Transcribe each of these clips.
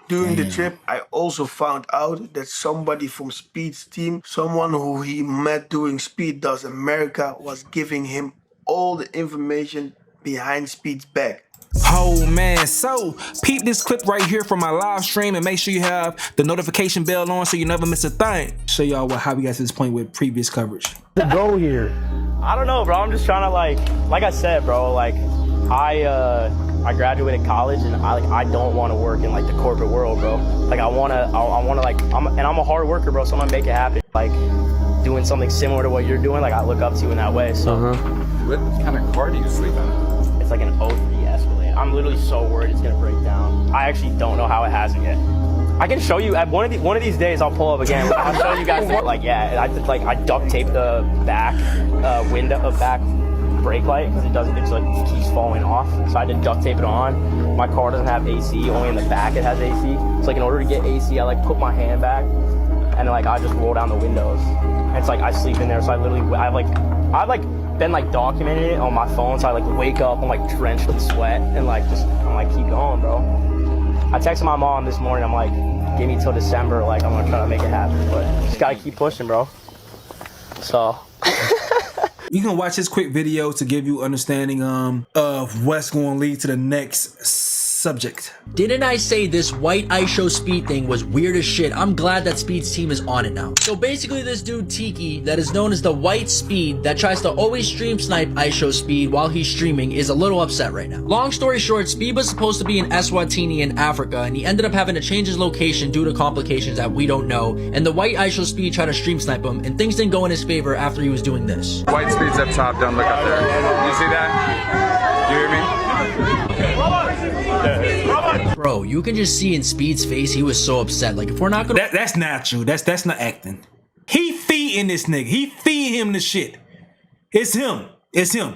During the trip, I also found out that somebody from Speed's team, someone who he met doing Speed Does America, was giving him all the information behind Speed's back. Oh man, so peep this clip right here from my live stream and make sure you have the notification bell on so you never miss a thing. Show y'all how we got to this point with previous coverage. The goal here. I don't know, bro. I'm just trying to like I said, bro, like I graduated college and I don't want to work in like the corporate world, bro. Like I want to like I'm a hard worker, bro, so I'm gonna make it happen. Like doing something similar to what you're doing, like I look up to you in that way. So What kind of car do you sleep in? it's like an 03 Escalade. I'm literally so worried it's gonna break down. I actually don't know how it hasn't yet. I can show you at one of these days. I'll pull up again. I'll show you guys. Like yeah, I duct tape the back back brake light because it's like it keeps falling off. So I had to duct tape it on. My car doesn't have AC. Only in the back it has AC. So like in order to get AC, I like put my hand back and like I just roll down the windows. And it's like I sleep in there. So I've been like documenting it on my phone. So I like wake up, I'm like drenched with sweat and like I'm like keep going, bro. I texted my mom this morning. I'm like, give me till December. Like I'm gonna try to make it happen, but just gotta keep pushing, bro. So. You can watch this quick video to give you understanding of what's going to lead to the next subject. Didn't I say this white IShowSpeed thing was weird as shit? I'm glad that Speed's team is on it now. So basically this dude Tiki, that is known as the white Speed, that tries to always stream snipe IShowSpeed while he's streaming, is a little upset right now. Long story short, Speed was supposed to be in Eswatini in Africa, and he ended up having to change his location due to complications that we don't know, and the white IShowSpeed tried to stream snipe him, and things didn't go in his favor after he was doing this. White Speed's up top, don't look up there. You see that? You hear me? Bro, you can just see in Speed's face he was so upset. Like if we're not gonna That's natural. That's not acting. He feeding this nigga. He feeding him the shit. It's him. It's him.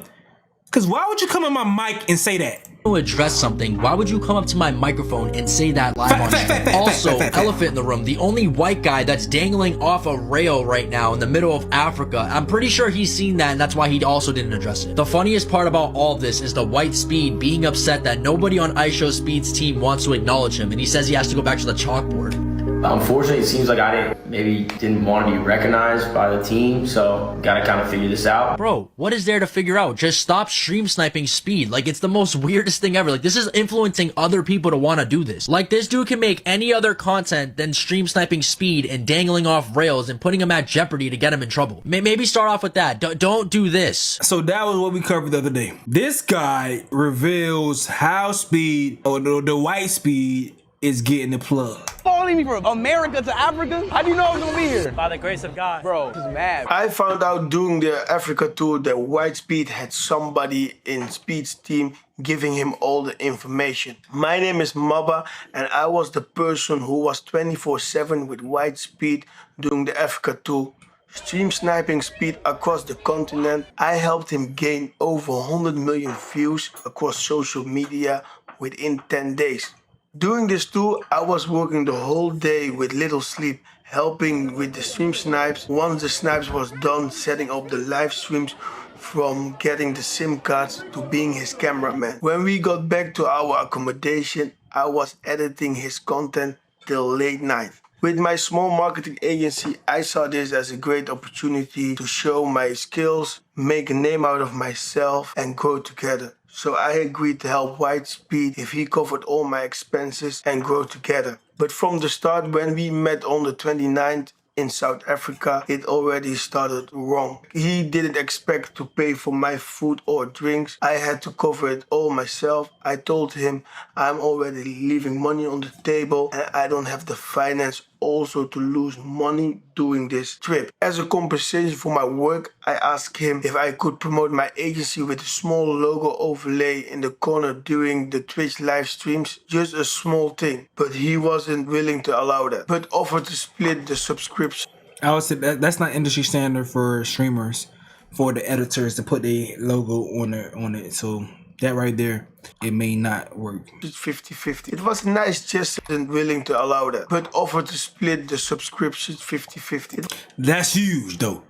Cause why would you come on my mic and say that? address something, why would you come up to my microphone and say that live on stream? Also, elephant in the room, the only white guy that's dangling off a rail right now in the middle of Africa, I'm pretty sure he's seen that and that's why he also didn't address it. The funniest part about all this is the white Speed being upset that nobody on IShowSpeed's team wants to acknowledge him, and he says he has to go back to the chalkboard. Unfortunately, it seems like I didn't want to be recognized by the team, so gotta kind of figure this out. Bro, what is there to figure out? Just stop stream sniping Speed. Like, it's the most weirdest thing ever. Like, this is influencing other people to want to do this. Like, this dude can make any other content than stream sniping Speed and dangling off rails and putting him at jeopardy to get him in trouble. Maybe start off with that. Don't do this. So that was what we covered the other day. This guy reveals how Speed, or the white Speed, is getting the plug. Following me from America to Africa? How do you know I was gonna be here? By the grace of God. Bro, this is mad. I found out during the Africa tour that White Speed had somebody in Speed's team giving him all the information. My name is Maba, and I was the person who was 24/7 with White Speed during the Africa tour. Stream sniping Speed across the continent. I helped him gain over 100 million views across social media within 10 days. During this tour, I was working the whole day with little sleep, helping with the stream snipes. Once the snipes was done, setting up the live streams, from getting the SIM cards to being his cameraman. When we got back to our accommodation, I was editing his content till late night. With my small marketing agency, I saw this as a great opportunity to show my skills, make a name out of myself, and grow together. So I agreed to help White Speed if he covered all my expenses and grow together. But from the start, when we met on the 29th in South Africa, it already started wrong. He didn't expect to pay for my food or drinks. I had to cover it all myself. I told him I'm already leaving money on the table and I don't have the finance also to lose money doing this trip. As a compensation for my work, I asked him if I could promote my agency with a small logo overlay in the corner during the Twitch live streams. Just a small thing, but he wasn't willing to allow that, but offered to split the subscription. I would say that's not industry standard for streamers, for the editors to put their logo on it. So that right there, it may not work. It's 50-50. It was a nice gesture and willing to allow that, but offered to split the subscriptions 50-50. That's huge though.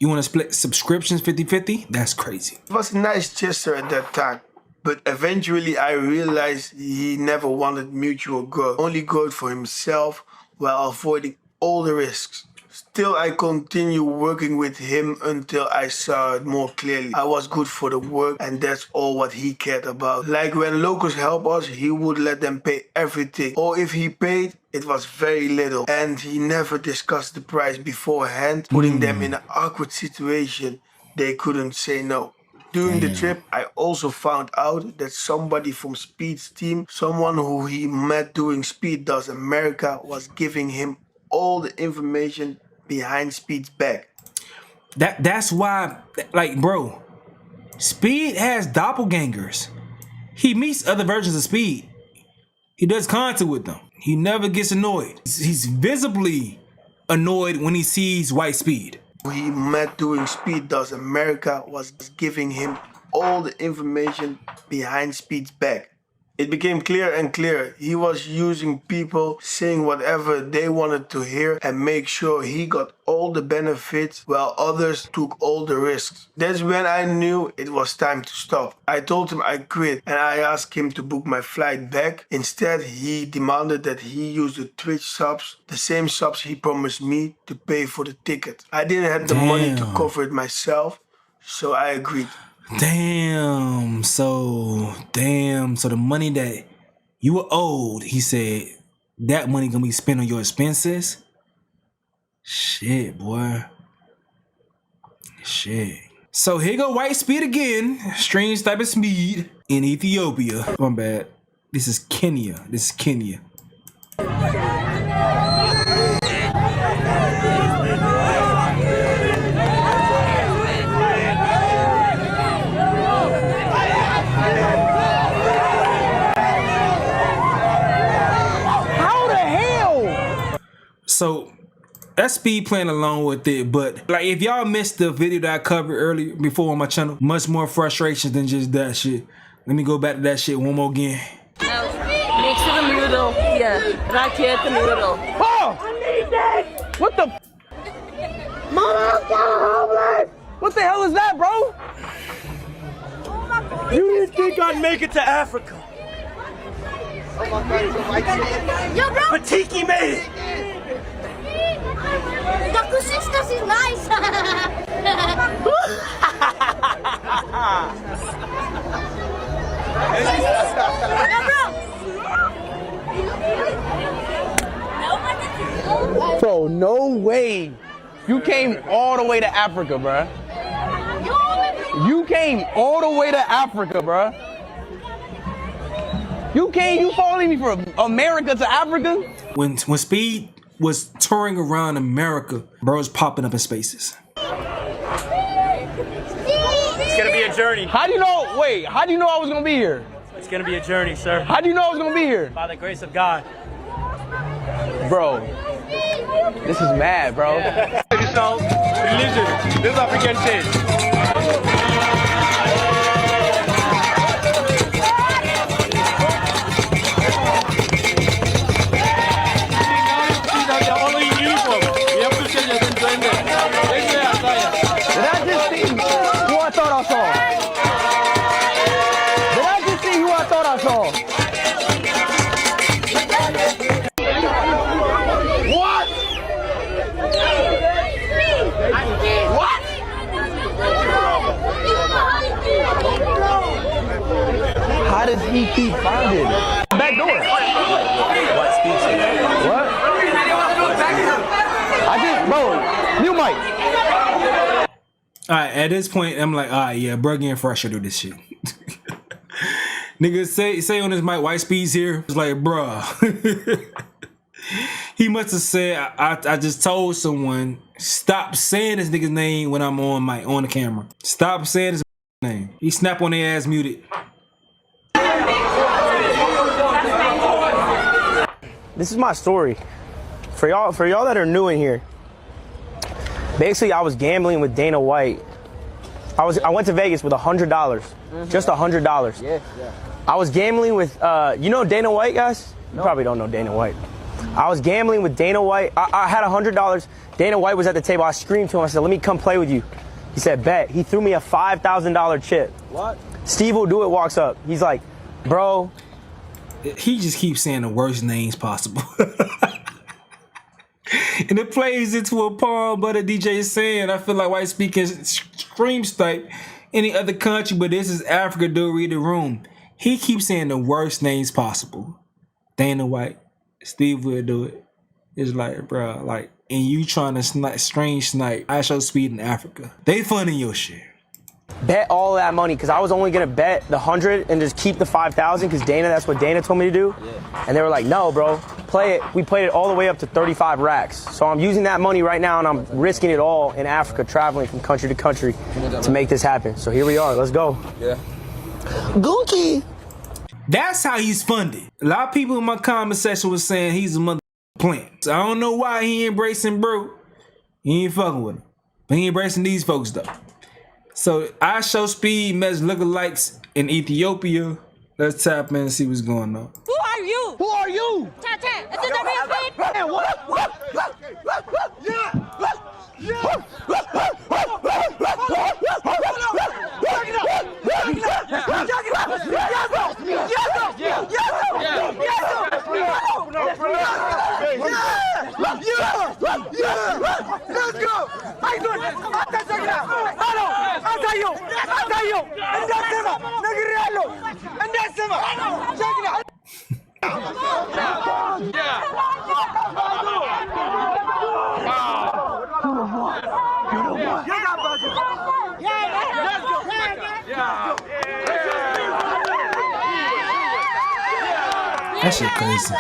You want to split subscriptions 50-50? That's crazy. It was a nice gesture at that time, But eventually I realized he never wanted mutual growth, only growth for himself while avoiding all the risks. Still, I continued working with him until I saw it more clearly. I was good for the work and that's all what he cared about. Like when locals help us, he would let them pay everything. Or if he paid, it was very little. And he never discussed the price beforehand, putting them in an awkward situation. They couldn't say no. During the trip, I also found out that somebody from Speed's team, someone who he met doing Speed Does America, was giving him all the information behind Speed's back. That's why, like, bro, Speed has doppelgangers. He meets other versions of Speed. He does content with them. He never gets annoyed. He's visibly annoyed when he sees white Speed. He met doing Speed Does America was giving him all the information behind Speed's back. It became clearer and clearer. He was using people, saying whatever they wanted to hear and make sure he got all the benefits while others took all the risks. That's when I knew it was time to stop. I told him I quit and I asked him to book my flight back. Instead, he demanded that he use the Twitch subs, the same subs he promised me, to pay for the ticket. I didn't have the money to cover it myself, so I agreed. Damn, so the money that you were owed, he said, that money gonna be spent on your expenses? Shit, boy. Shit. So here go white Speed again. Strange type of speed in Ethiopia. My bad. This is Kenya. So that's Speed playing along with it, but like if y'all missed the video that I covered earlier before on my channel, much more frustrations than just that shit. Let me go back to that shit one more again. Mix in the noodle, yeah, racket the noodle. Oh! What the? Mama, I'm homeless! What the hell is that, bro? You didn't think I'd make it to Africa. Yo, bro! But Tiki made it! The consistency is nice. Bro, no way. You came all the way to Africa, bruh. You came all the way to Africa, bruh. You following me from America to Africa? When Speed was touring around America, bros popping up in spaces. It's gonna be a journey. How do you know? Wait, how do you know I was gonna be here? It's gonna be a journey, sir. How do you know I was gonna be here? By the grace of God. Bro, this is mad, bro. Yeah. So, religion, this is African shit. How does he keep finding? Back door. What speech? What? Bro, new mic. Alright, at this point, I'm like, alright, yeah, bro getting frustrated with this shit. Nigga, say on his mic, white Speed's here. It's like, bruh. He must have said, I just told someone, stop saying this nigga's name when I'm on the camera. Stop saying his name. He snap on their ass muted. This is my story. For y'all that are new in here. Basically, I was gambling with Dana White. I went to Vegas with $100, just $100. Yeah. I was gambling with, you know Dana White, guys? You probably don't know Dana White. I was gambling with Dana White. I had $100. Dana White was at the table. I screamed to him. I said, let me come play with you. He said, bet. He threw me a $5,000 chip. What? Steve will do it, walks up. He's like, bro. He just keeps saying the worst names possible. And it plays into a poem, but a DJ is saying, I feel like white speakers stream snipe any other country, but this is Africa, dude, read the room. He keeps saying the worst names possible. Dana White, Steve will do it. It's like, bro, like, and you trying to stream snipe IShowSpeed in Africa. They funding your shit. Bet all that money, because I was only going to bet the 100 and just keep the 5,000, because Dana, that's what Dana told me to do. Yeah. And they were like, no, bro, play it. We played it all the way up to 35 racks. So I'm using that money right now, and I'm risking it all in Africa, traveling from country to country to make this happen. So here we are. Let's go. Yeah. Gookie. That's how he's funded. A lot of people in my comment section was saying he's a mother plant. So I don't know why he embracing bro. He ain't fucking with him. But he embracing these folks, though. So IShowSpeed met lookalikes in Ethiopia. Let's tap in and see what's going on. Who are you? Who are you? Is it the real Speed? Man, what? Yeah. Let's go. I do it. That shit crazy.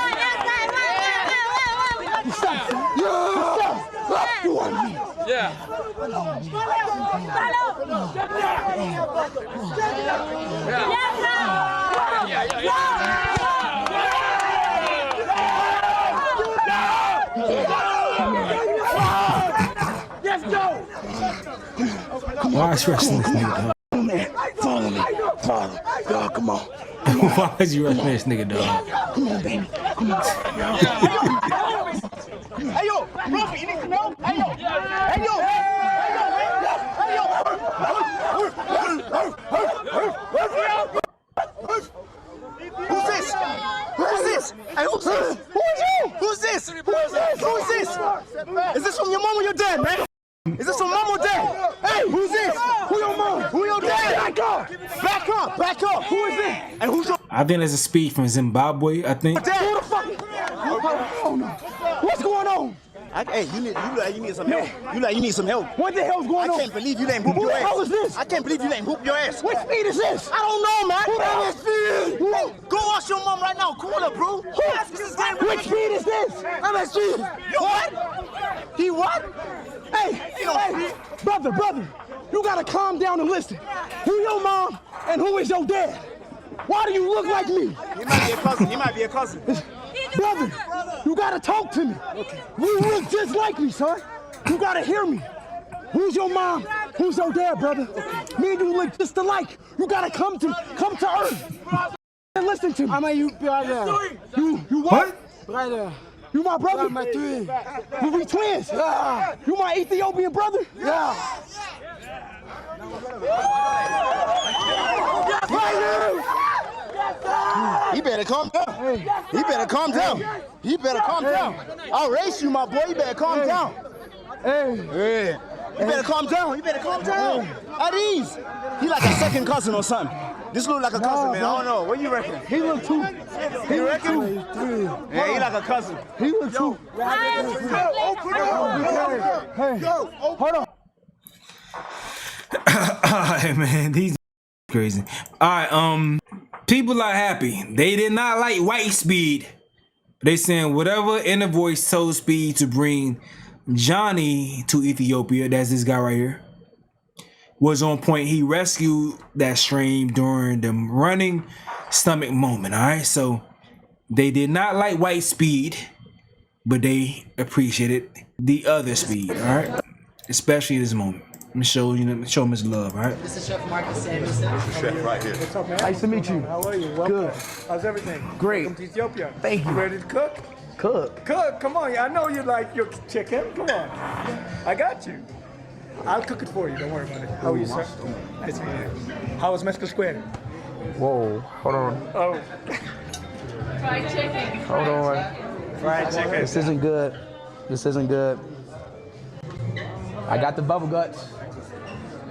Why is you rushing this nigga, dog? Follow me. Follow. Dog, come on. Why is you rushing this nigga, dog? Come on, baby. Come on. Hey, yo. Bro, you need some help? Hey, yo. Hey, yo. Hey, yo. Who's this? Who's this? Hey, who's this? Who are you? Who's this? Who's this? Who's this? Is this from your mom or your dad, man? Is this from mom or dad? Hey, who's this? Who your mom? Who your dad? Back up! Back up! Back up! Who is this? And who's your I think there's a speed from Zimbabwe, I think. dad? Who the fuck? Oh, no. What's going on? Hey, you need some help. You need some help. What the hell's going on? I can't believe you didn't hoop your ass. Who the hell is this? I can't believe you didn't hoop your ass. What speed is this? I don't know, man. Who the hell is speed? Hey, go ask your mom right now. Call her, bro. Which speed is this? MSG. What? He what? Hey, brother, you gotta calm down and listen. Who your mom and who is your dad? Why do you look like me? He might be a cousin. He might be a cousin. Brother, you gotta talk to me. Okay. You look just like me, son. You gotta hear me. Who's your mom? Who's your dad, brother? Okay. Me and you look just alike. You gotta come to earth and listen to me. I'm a brother. You what? Brother. You my brother? My twin. We twins? Yeah. You my Ethiopian brother? Yeah. He better calm down. He better calm down. He better calm down. I'll race you, my boy. You better calm down. Hey. You better calm down. You better calm down. At ease. He like a second cousin or something. This look like a cousin, man. I don't know. What do you reckon? He look too. You reckon? Yeah, he like a cousin. He look too. Hey, hold on. Alright, man, these crazy. Alright, people are happy. They did not like white speed. They saying whatever in the voice told Speed to bring Johnny to Ethiopia, that's this guy right here, was on point. He rescued that stream during the running stomach moment. Alright, so they did not like white speed, but they appreciated the other speed, alright? Especially this moment. Let me show him his love, all right? This is Chef Marcus Samuelson. This is Chef right here. What's up, man? Nice to meet you. How are you? Welcome. Good. How's everything? Great. Welcome to Ethiopia. Thank you. Ready to cook? Cook. Cook, come on. I know you like your chicken. Come on. I got you. I'll cook it for you. Don't worry about it. How are you, sir? Nice to meet you. How was Mexico Square? Whoa, hold on. Oh. Fried chicken. Hold on. Fried chicken. This isn't good. This isn't good. I got the bubble guts.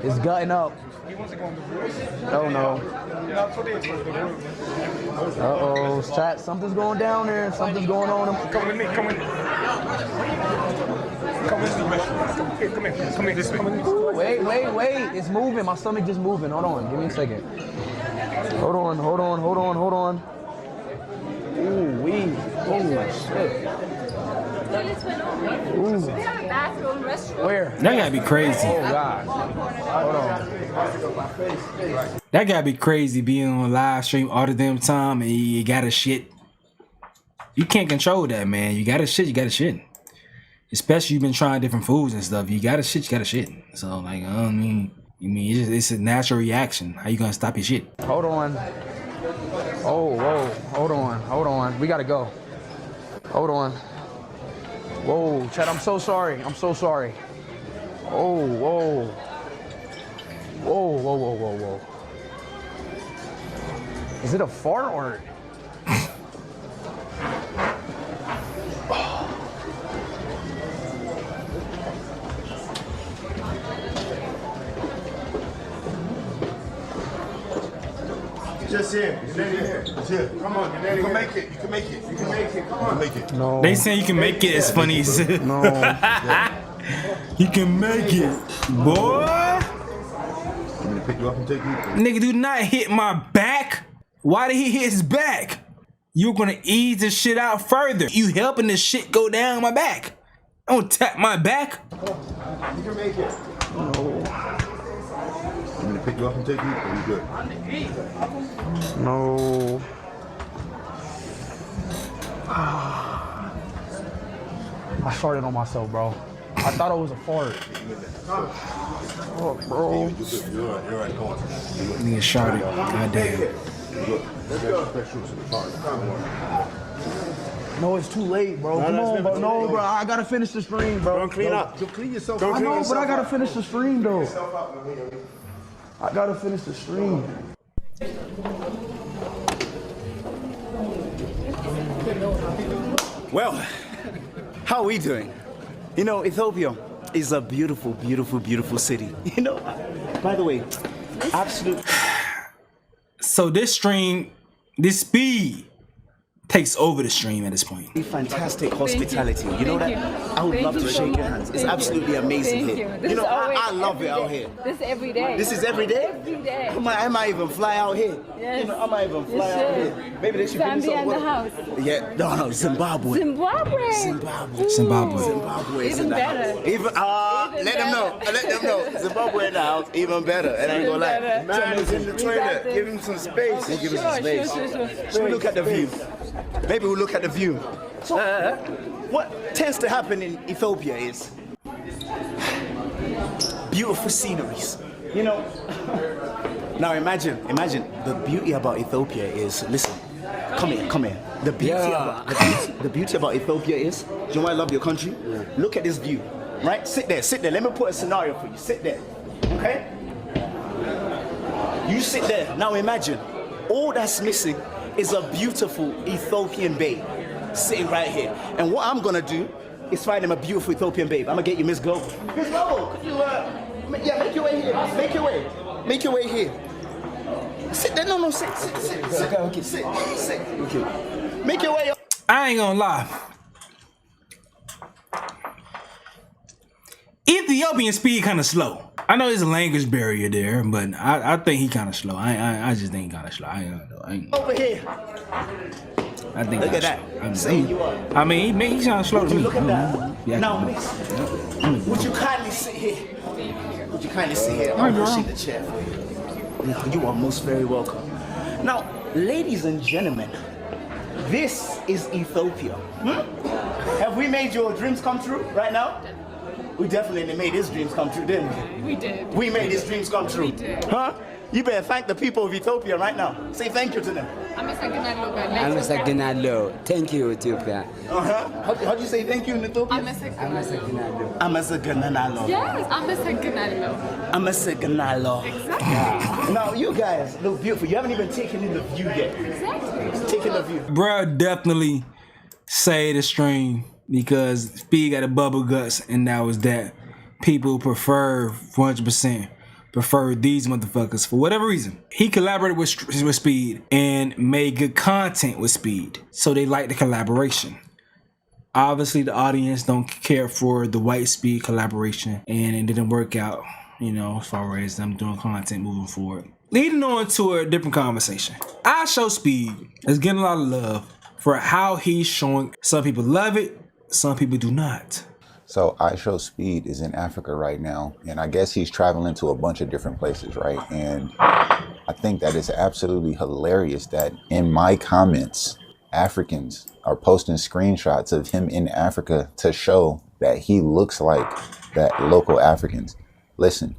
It's gutting up. Oh no. Uh-oh, chat. Something's going down there. Something's going on. Come with me. Come with me. Come with me. Come here. Come here. Come with me. Wait. It's moving. My stomach just moving. Hold on. Give me a second. Hold on. Ooh, wee. Oh, shit. Ooh. Where? That gotta be crazy. Oh, God. Hold on. That gotta be crazy being on live stream all the damn time and you gotta shit. You can't control that, man. You gotta shit. Especially you've been trying different foods and stuff. You gotta shit. So, like, I mean, it's a natural reaction. How you gonna stop your shit? Hold on. Oh, whoa. Hold on. We gotta go. Hold on. Whoa, Chad, I'm so sorry. Oh, whoa. Whoa. Is it a fart or? Just here. It's here. Come on, you can make it. Come on. No. They saying you can make it as funny as No. You can make it, boy. I'm gonna pick you up and take you. Nigga, do not hit my back. Why did he hit his back? You're gonna ease the shit out further. You helping the shit go down my back. Don't tap my back. You can make it. No. I'm gonna pick you up and take you. Are you good? No. I farted on myself, bro. I thought it was a fart. Oh, bro. You're right. Come on. Nigga shot it. Goddamn. No, it's too late, bro. Come on, bro. No, bro. I gotta finish the stream, bro. Don't clean up. You'll clean yourself. I know, but I gotta finish the stream, though. I gotta finish the stream. Well, how are we doing? You know, Ethiopia is a beautiful, beautiful, beautiful city. You know, by the way, absolute. So this stream, this speed takes over the stream at this point. Fantastic hospitality. You know that? I would love to shake your hands. It's absolutely amazing here. You know, I love it out here. This is every day. This is every day? Every day. I might even fly out here. Yes. You know, I might even fly out here. Maybe they should give me Zambia some in the house. Yeah, no, Zimbabwe. Zimbabwe. Zimbabwe is Even in the better. house. Even let them know. Zimbabwe in the house, even better. And I ain't gonna lie. Man is in the toilet. Give him some space. Give him some space. Should we look at the view? Maybe we'll look at the view. So, what tends to happen in Ethiopia is beautiful sceneries. You know, now imagine the beauty about Ethiopia is, listen, come here. The beauty about Ethiopia is, do you know why I love your country? Look at this view, right? Sit there. Let me put a scenario for you. Sit there, okay? You sit there. Now imagine, all that's missing is a beautiful Ethiopian babe sitting right here. And what I'm gonna do is find him a beautiful Ethiopian babe. I'm gonna get you Miss Global. Miss Global, could you, make your way here. Make your way here. Sit there, no, sit. Okay, sit. Okay. Make your way up. I ain't gonna lie. Ethiopian speed kind of slow. I know there's a language barrier there, but I think he kind of slow. I just think he kind of slow. Over here. I think. Look at that. I mean, he's kind of slow to me. Look at that. Yeah. Now, miss, would you kindly sit here? I'll push in the chair for you. You are most very welcome. Now, ladies and gentlemen, this is Ethiopia. Have we made your dreams come true right now? We definitely made his dreams come true, didn't we? We did. We made his dreams come true. We did. Huh? You better thank the people of Ethiopia right now. Say thank you to them. Amasaginalo. Thank you, Ethiopia. How do you say thank you in Ethiopia? Amasaginalo. Amasaginalo. Yes, amasaginalo. Amasaginalo. Exactly. Now, you guys look beautiful. You haven't even taken in the view yet. Exactly. Taking the view. Bruh definitely say the stream because Speed got a bubble guts, and that was that. People prefer 100%. Prefer these motherfuckers for whatever reason. He collaborated with Speed and made good content with Speed, so they like the collaboration. Obviously, the audience don't care for the White Speed collaboration, and it didn't work out, you know, as far as them doing content moving forward. Leading on to a different conversation. IShowSpeed is getting a lot of love for how he's showing. Some people love it, some people do not. So IShowSpeed is in Africa right now, and I guess he's traveling to a bunch of different places, right? And I think that it's absolutely hilarious that in my comments, Africans are posting screenshots of him in Africa to show that he looks like that local Africans. Listen,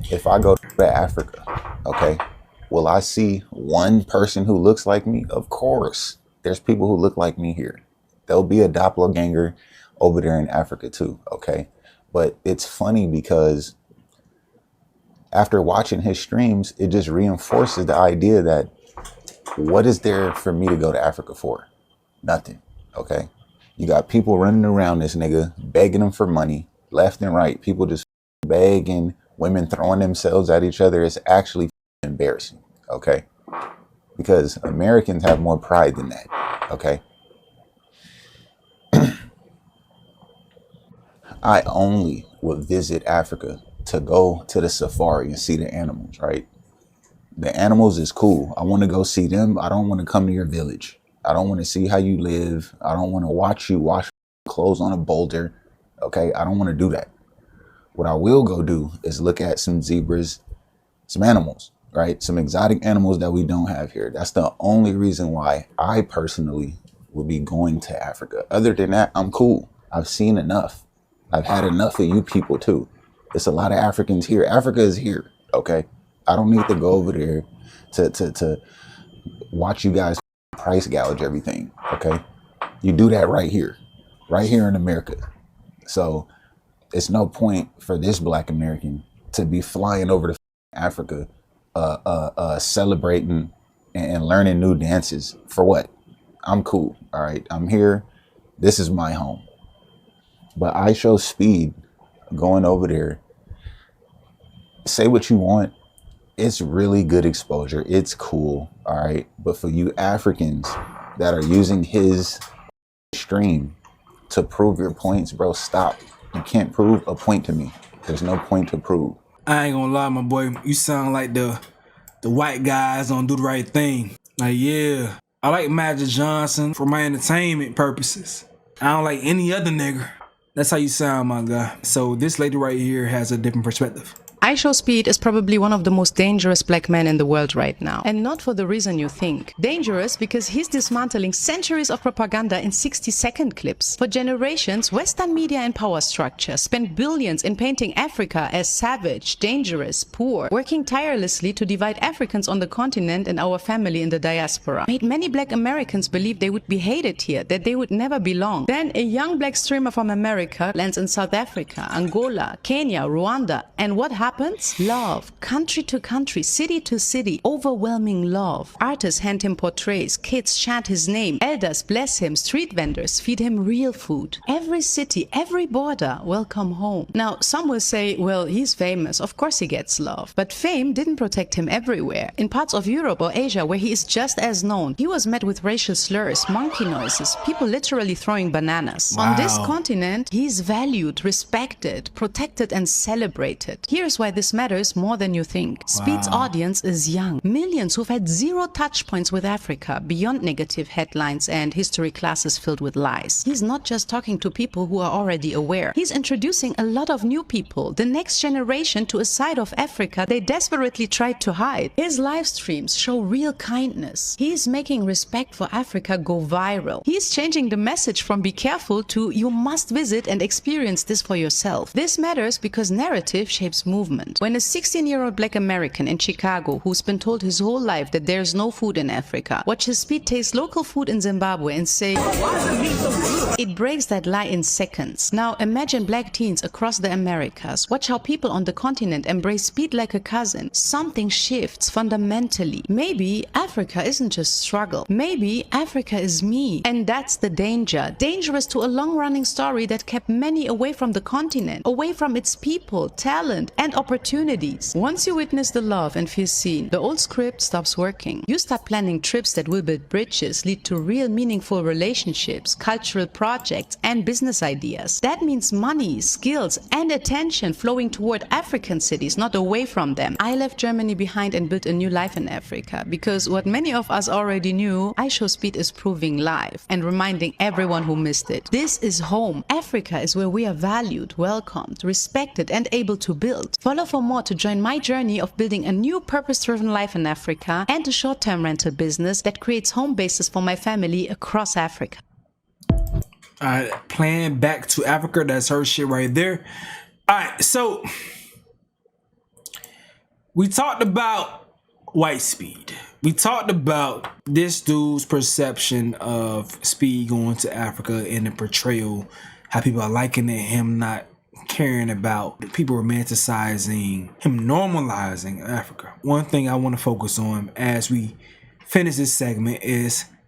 if I go to Africa, okay, will I see one person who looks like me? Of course. There's people who look like me here. There'll be a doppelganger over there in Africa too, okay? But it's funny because after watching his streams, it just reinforces the idea that what is there for me to go to Africa for? Nothing, okay? You got people running around this nigga, begging him for money, left and right. People just begging, women throwing themselves at each other. It's actually embarrassing, okay? Because Americans have more pride than that, okay? I only would visit Africa to go to the safari and see the animals, right? The animals is cool. I want to go see them. I don't want to come to your village. I don't want to see how you live. I don't want to watch you wash clothes on a boulder. Okay, I don't want to do that. What I will go do is look at some zebras, some animals, right? Some exotic animals that we don't have here. That's the only reason why I personally will be going to Africa. Other than that, I'm cool. I've seen enough. I've had enough of you people too. It's a lot of Africans here. Africa is here, okay? I don't need to go over there to watch you guys price gouge everything, okay? You do that right here in America. So it's no point for this Black American to be flying over to Africa, celebrating and learning new dances. For what? I'm cool, all right? I'm here. This is my home. But IShowSpeed going over there, say what you want. It's really good exposure. It's cool, all right? But for you Africans that are using his stream to prove your points, bro, stop. You can't prove a point to me. There's no point to prove. I ain't gonna lie, my boy. You sound like the white guys don't do the right thing. Like, yeah, I like Magic Johnson for my entertainment purposes. I don't like any other nigger. That's how you sound, my guy. So this lady right here has a different perspective. IShowSpeed is probably one of the most dangerous black men in the world right now. And not for the reason you think. Dangerous because he's dismantling centuries of propaganda in 60-second clips. For generations, Western media and power structure spent billions in painting Africa as savage, dangerous, poor, working tirelessly to divide Africans on the continent and our family in the diaspora. Made many black Americans believe they would be hated here, that they would never belong. Then a young black streamer from America lands in South Africa, Angola, Kenya, Rwanda, and what happens? Love. Country to country, city to city, overwhelming love. Artists hand him portraits, kids chant his name, elders bless him, street vendors feed him real food. Every city, every border, welcome home. Now, some will say, well, he's famous, of course he gets love. But fame didn't protect him everywhere. In parts of Europe or Asia where he is just as known, he was met with racial slurs, monkey noises, people literally throwing bananas. Wow. On this continent, he's valued, respected, protected, and celebrated. Here's why this matters more than you think. Speed's audience is young. Millions who've had zero touch points with Africa beyond negative headlines and history classes filled with lies. He's not just talking to people who are already aware. He's introducing a lot of new people, the next generation, to a side of Africa they desperately tried to hide. His live streams show real kindness. He's making respect for Africa go viral. He's changing the message from be careful to you must visit and experience this for yourself. This matters because narrative shapes movement. movement. When a 16-year-old black American in Chicago, who's been told his whole life that there's no food in Africa, watches Speed taste local food in Zimbabwe and say, it breaks that lie in seconds. Now imagine black teens across the Americas. Watch how people on the continent embrace Speed like a cousin. Something shifts fundamentally. Maybe Africa isn't just struggle. Maybe Africa is me. And that's the danger. Dangerous to a long-running story that kept many away from the continent, away from its people, talent, and opportunities. Once you witness the love and feel seen, the old script stops working. You start planning trips that will build bridges, lead to real meaningful relationships, cultural projects, and business ideas. That means money, skills, and attention flowing toward African cities, not away from them. I left Germany behind and built a new life in Africa because what many of us already knew, IShowSpeed is proving live and reminding everyone who missed it. This is home. Africa is where we are valued, welcomed, respected, and able to build. Follow for more to join my journey of building a new purpose-driven life in Africa and a short-term rental business that creates home bases for my family across Africa. Alright, playing Back to Africa, that's her shit right there. Alright, so we talked about White Speed. We talked about this dude's perception of Speed going to Africa and the portrayal, how people are liking it, him not caring about people romanticizing, him normalizing Africa. One thing I want to focus on as we finish this segment is